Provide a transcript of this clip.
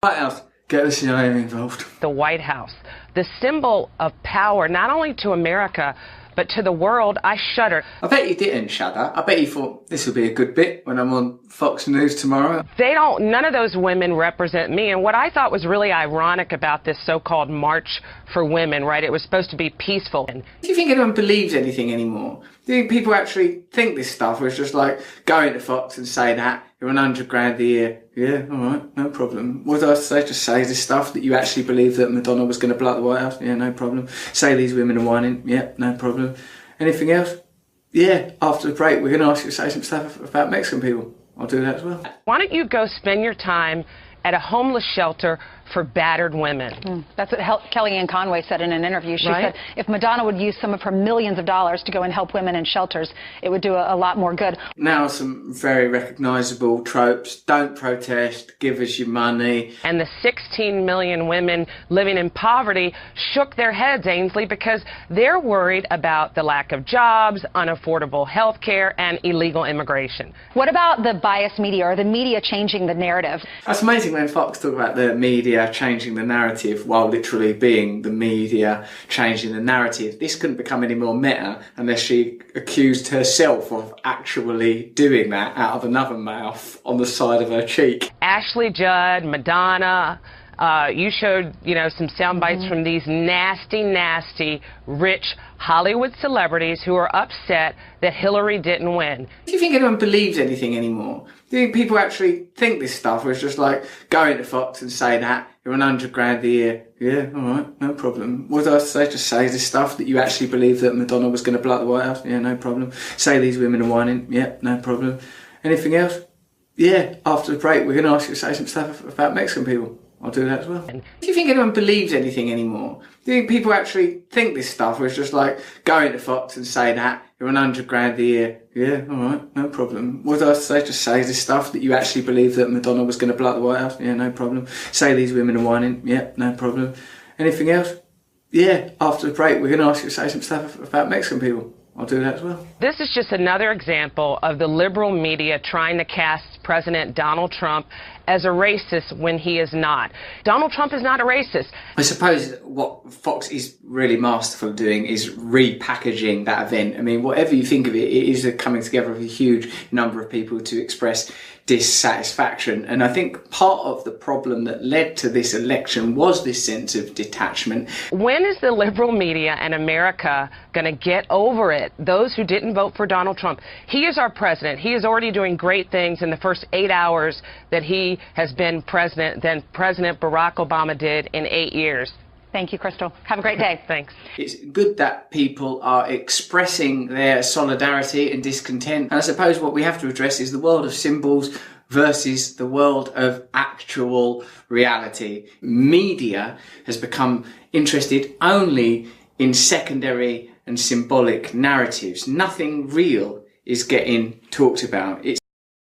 White House, get the CIA involved. The White House, the symbol of power, not only to America, but to the world. I shudder. I bet you didn't shudder. I bet you thought, this will be a good bit when I'm on Fox News tomorrow. None of those women represent me. And what I thought was really ironic about this so-called March for Women, right? It was supposed to be peaceful. Do you think anyone believes anything anymore? Do you think people actually think this stuff? Or it's just like going to Fox and saying that you're on 100 grand a year. Yeah, all right, no problem. What did I say? Just say this stuff that you actually believe that Madonna was going to blow up the White House. Yeah, no problem. Say these women are whining. Yeah, no problem. Anything else? Yeah, after the break, we're going to ask you to say some stuff about Mexican people. I'll do that as well. Why don't you go spend your time at a homeless shelter for battered women? That's what Kellyanne Conway said in an interview. She said if Madonna would use some of her millions of dollars to go and help women in shelters, it would do a lot more good. Now some very recognisable tropes. Don't protest, give us your money. And the 16 million women living in poverty shook their heads, Ainsley, because they're worried about the lack of jobs, unaffordable health care, and illegal immigration. What about the biased media, or the media changing the narrative? That's amazing when Fox talk about the media changing the narrative while literally being the media changing the narrative. This couldn't become any more meta unless she accused herself of actually doing that out of another mouth on the side of her cheek. Ashley Judd, Madonna, you showed, some sound bites from these nasty, rich Hollywood celebrities who are upset that Hillary didn't win. Do you think anyone believes anything anymore? Do you think people actually think this stuff? Or it's just like going to Fox and saying that you're on 100 grand a year. Yeah, all right, no problem. What did I say? Just say this stuff that you actually believe that Madonna was going to blow up the White House. Yeah, no problem. Say these women are whining. Yeah, no problem. Anything else? Yeah, after the break, we're going to ask you to say some stuff about Mexican people. I'll do that as well. Do you think anyone believes anything anymore? Do you think people actually think this stuff? Or it's just like going to Fox and saying that you're on 100 grand a year. Yeah, all right, no problem. What did I say? Just say this stuff that you actually believe that Madonna was going to blow up the White House. Yeah, no problem. Say these women are whining. Yeah, no problem. Anything else? Yeah, after the break, we're going to ask you to say some stuff about Mexican people. I'll do that as well. This is just another example of the liberal media trying to cast President Donald Trump as a racist when he is not. Donald Trump is not a racist. I suppose what Fox is really masterful at doing is repackaging that event. I mean, whatever you think of it, it is a coming together of a huge number of people to express dissatisfaction. And I think part of the problem that led to this election was this sense of detachment. When is the liberal media and America going to get over it? Those who didn't vote for Donald Trump. He is our president. He is already doing great things in the first 8 hours that he has been president than President Barack Obama did in 8 years. Thank you, Crystal. Have a great day. Thanks. It's good that people are expressing their solidarity and discontent. And I suppose what we have to address is the world of symbols versus the world of actual reality. Media has become interested only in secondary and symbolic narratives. Nothing real is getting talked about. It's